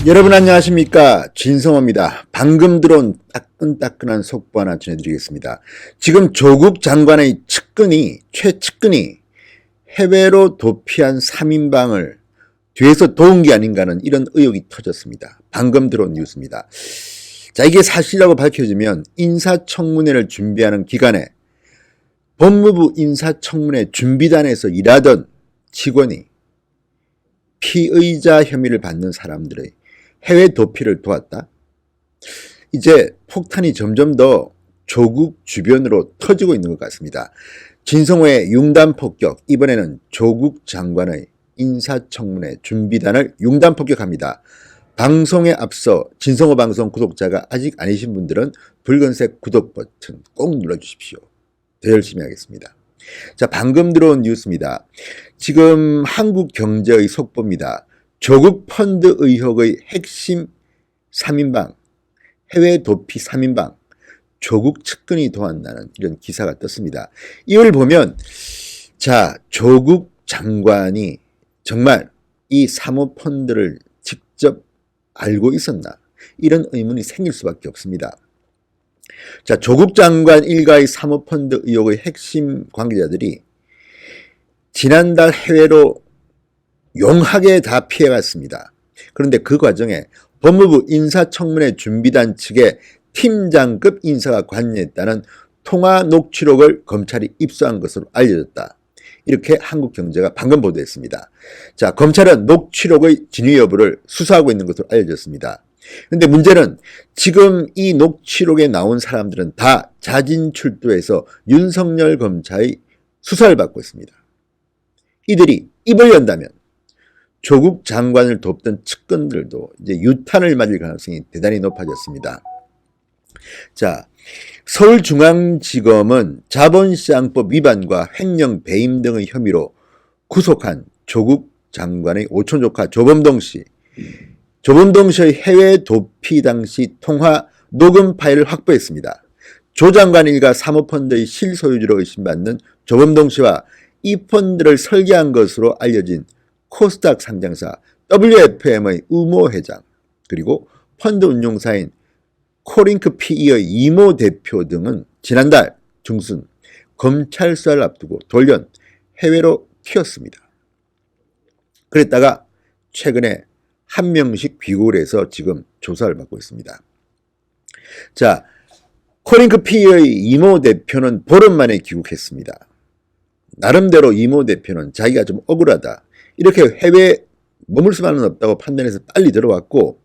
여러분 안녕하십니까, 진성호입니다. 방금 들어온 따끈따끈한 속보 하나 전해드리겠습니다. 지금 조국 장관의 최측근이 해외로 도피한 3인방을 뒤에서 도운 게 아닌가 하는 이런 의혹이 터졌습니다. 방금 들어온 뉴스입니다. 자, 이게 사실이라고 밝혀지면 인사청문회를 준비하는 기간에 법무부 인사청문회 준비단에서 일하던 직원이 피의자 혐의를 받는 사람들의 해외 도피를 도왔다. 이제 폭탄이 점점 더 조국 주변으로 터지고 있는 것 같습니다. 진성호의 융단 폭격, 이번에는 조국 장관의 인사청문회 준비단을 융단 폭격합니다. 방송에 앞서 진성호 방송 구독자가 아직 아니신 분들은 붉은색 구독 버튼 꼭 눌러주십시오. 더 열심히 하겠습니다. 자, 방금 들어온 뉴스입니다. 지금 한국경제의 속보입니다. 조국 펀드 의혹의 핵심 3인방, 해외 도피 3인방, 조국 측근이 도왔다는 이런 기사가 떴습니다. 이걸 보면, 자, 조국 장관이 정말 이 사모펀드를 직접 알고 있었나? 이런 의문이 생길 수밖에 없습니다. 자, 조국 장관 일가의 사모펀드 의혹의 핵심 관계자들이 지난달 해외로 용하게 다 피해갔습니다. 그런데 그 과정에 법무부 인사청문회 준비단 측의 팀장급 인사가 관여했다는 통화 녹취록을 검찰이 입수한 것으로 알려졌다. 이렇게 한국경제가 방금 보도했습니다. 자, 검찰은 녹취록의 진위 여부를 수사하고 있는 것으로 알려졌습니다. 그런데 문제는 지금 이 녹취록에 나온 사람들은 다 자진출두해서 윤석열 검사의 수사를 받고 있습니다. 이들이 입을 연다면 조국 장관을 돕던 측근들도 이제 유탄을 맞을 가능성이 대단히 높아졌습니다. 자, 서울중앙지검은 자본시장법 위반과 횡령 배임 등의 혐의로 구속한 조국 장관의 오촌 조카 조범동 씨의 해외 도피 당시 통화 녹음 파일을 확보했습니다. 조 장관 일가 사모펀드의 실소유주로 의심받는 조범동 씨와 이 펀드를 설계한 것으로 알려진 코스닥 상장사 WFM의 우모 회장, 그리고 펀드 운용사인 코링크 PE의 이모 대표 등은 지난달 중순 검찰 수사를 앞두고 돌연 해외로 튀었습니다. 그랬다가 최근에 한 명씩 귀국을 해서 지금 조사를 받고 있습니다. 자, 코링크 PE의 이모 대표는 보름 만에 귀국했습니다. 나름대로 이모 대표는 자기가 좀 억울하다, 이렇게 해외에 머물 수만은 없다고 판단해서 빨리 들어왔고,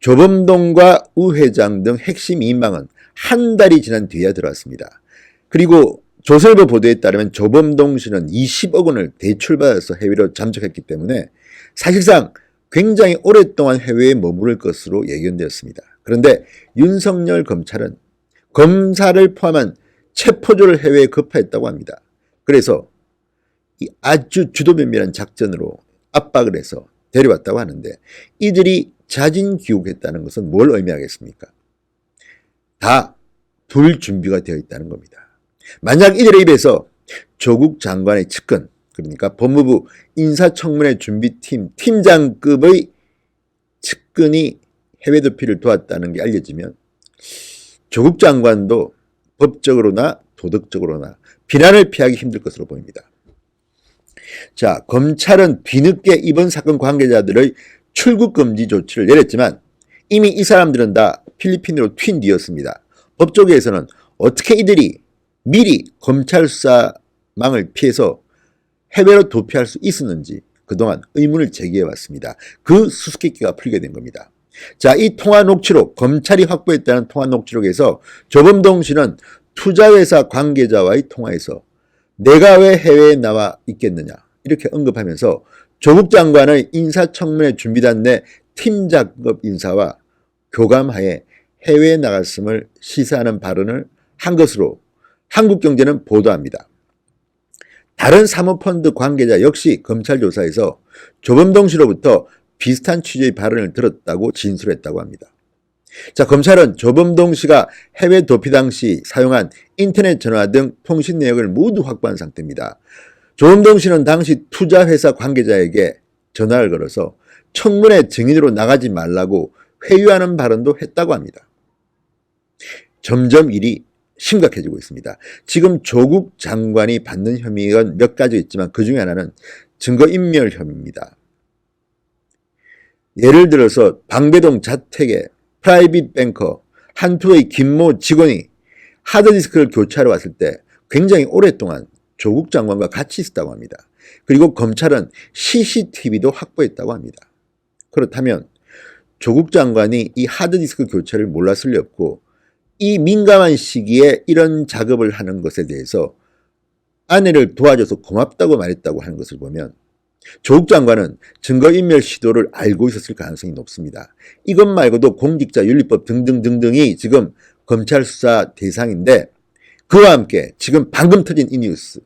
조범동과 우 회장 등 핵심 인망은 한 달이 지난 뒤에 들어왔습니다. 그리고 조선일보 보도에 따르면 조범동 씨는 20억 원을 대출받아서 해외로 잠적했기 때문에 사실상 굉장히 오랫동안 해외에 머무를 것으로 예견되었습니다. 그런데 윤석열 검찰은 검사를 포함한 체포조를 해외에 급파했다고 합니다. 그래서 이 아주 주도면밀한 작전으로 압박을 해서 데려왔다고 하는데, 이들이 자진 귀국했다는 것은 뭘 의미하겠습니까? 다 둘 준비가 되어 있다는 겁니다. 만약 이들의 입에서 조국 장관의 측근, 그러니까 법무부 인사청문회 준비팀 팀장급의 측근이 해외 도피를 도왔다는 게 알려지면 조국 장관도 법적으로나 도덕적으로나 비난을 피하기 힘들 것으로 보입니다. 자, 검찰은 뒤늦게 이번 사건 관계자들의 출국 금지 조치를 내렸지만 이미 이 사람들은 다 필리핀으로 튄 뒤였습니다. 법조계에서는 어떻게 이들이 미리 검찰 수사망을 피해서 해외로 도피할 수 있었는지 그동안 의문을 제기해왔습니다. 그 수수께끼가 풀게 된 겁니다. 자, 이 통화 녹취록, 검찰이 확보했다는 통화 녹취록에서 조범동 씨는 투자회사 관계자와의 통화에서 내가 왜 해외에 나와 있겠느냐, 이렇게 언급하면서 조국 장관의 인사청문회 준비단 내 팀장급 인사와 교감하에 해외에 나갔음을 시사하는 발언을 한 것으로 한국경제는 보도합니다. 다른 사모펀드 관계자 역시 검찰 조사에서 조범동 씨로부터 비슷한 취지의 발언을 들었다고 진술했다고 합니다. 자, 검찰은 조범동 씨가 해외 도피 당시 사용한 인터넷 전화 등 통신 내역을 모두 확보한 상태입니다. 조범동 씨는 당시 투자회사 관계자에게 전화를 걸어서 청문회 증인으로 나가지 말라고 회유하는 발언도 했다고 합니다. 점점 일이 심각해지고 있습니다. 지금 조국 장관이 받는 혐의가 몇 가지 있지만 그 중에 하나는 증거인멸 혐의입니다. 예를 들어서 방배동 자택에 프라이빗 뱅커 한투의 김모 직원이 하드디스크를 교체하러 왔을 때 굉장히 오랫동안 조국 장관과 같이 있었다고 합니다. 그리고 검찰은 CCTV도 확보했다고 합니다. 그렇다면 조국 장관이 이 하드디스크 교체를 몰랐을 리 없고 이 민감한 시기에 이런 작업을 하는 것에 대해서 아내를 도와줘서 고맙다고 말했다고 하는 것을 보면 조국 장관은 증거인멸 시도를 알고 있었을 가능성이 높습니다. 이것 말고도 공직자윤리법 등등등등이 지금 검찰 수사 대상인데 그와 함께 지금 방금 터진 이 뉴스,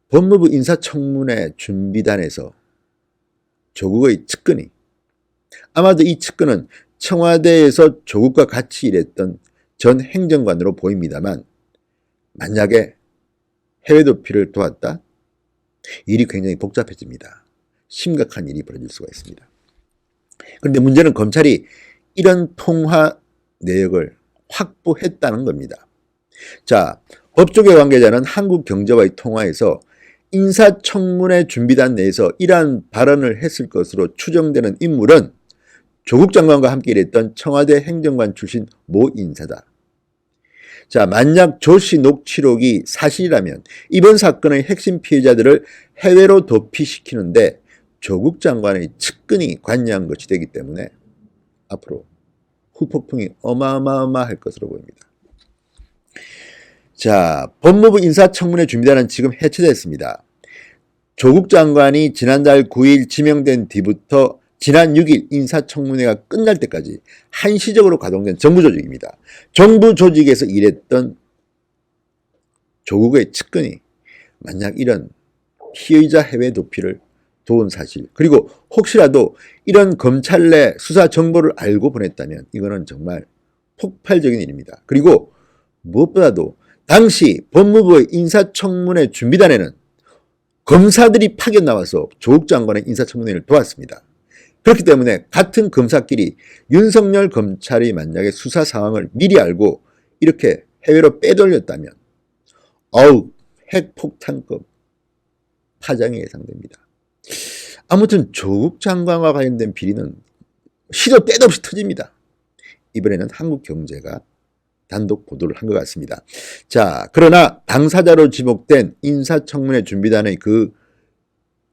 법무부 인사청문회 준비단에서 조국의 측근이, 아마도 이 측근은 청와대에서 조국과 같이 일했던 전 행정관으로 보입니다만 만약에 해외 도피를 도왔다? 일이 굉장히 복잡해집니다. 심각한 일이 벌어질 수가 있습니다. 그런데 문제는 검찰이 이런 통화 내역을 확보했다는 겁니다. 자, 법조계 관계자는 한국경제와의 통화에서 인사청문회 준비단 내에서 이러한 발언을 했을 것으로 추정되는 인물은 조국 장관과 함께 일했던 청와대 행정관 출신 모 인사다. 자, 만약 조씨 녹취록이 사실이라면 이번 사건의 핵심 피해자들을 해외로 도피시키는데 조국 장관의 측근이 관여한 것이 되기 때문에 앞으로 후폭풍이 어마어마할 것으로 보입니다. 자, 법무부 인사청문회 준비단은 지금 해체됐습니다. 조국 장관이 지난달 9일 지명된 뒤부터 지난 6일 인사청문회가 끝날 때까지 한시적으로 가동된 정부 조직입니다. 정부 조직에서 일했던 조국의 측근이 만약 이런 피의자 해외 도피를 도운 사실, 그리고 혹시라도 이런 검찰 내 수사 정보를 알고 보냈다면 이거는 정말 폭발적인 일입니다. 그리고 무엇보다도 당시 법무부의 인사청문회 준비단에는 검사들이 파견 나와서 조국 장관의 인사청문회를 도왔습니다. 그렇기 때문에 같은 검사끼리 윤석열 검찰이 만약에 수사 상황을 미리 알고 이렇게 해외로 빼돌렸다면 핵폭탄급 파장이 예상됩니다. 아무튼 조국 장관과 관련된 비리는 시도 때도 없이 터집니다. 이번에는 한국경제가 단독 보도를 한 것 같습니다. 자, 그러나 당사자로 지목된 인사청문회 준비단의 그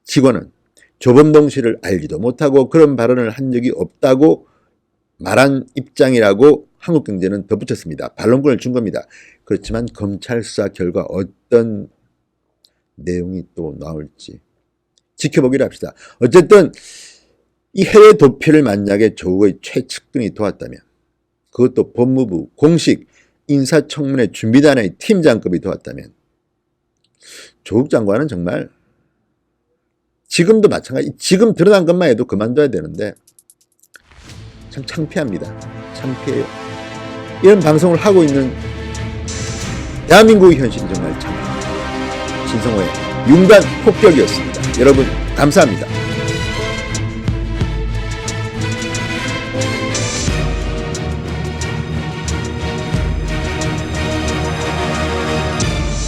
직원은 조범동 씨를 알지도 못하고 그런 발언을 한 적이 없다고 말한 입장이라고 한국경제는 덧붙였습니다. 반론권을 준 겁니다. 그렇지만 검찰 수사 결과 어떤 내용이 또 나올지 지켜보기로 합시다. 어쨌든 이 해외 도피를 만약에 조국의 최측근이 도왔다면, 그것도 법무부 공식 인사청문회 준비단의 팀장급이 도왔다면 조국 장관은 정말 지금도 마찬가지, 지금 드러난 것만 해도 그만둬야 되는데 참 창피합니다. 창피해요. 이런 방송을 하고 있는 대한민국의 현실이 정말 창피합니다. 신성호의 윤관 폭격이었습니다. 여러분 감사합니다.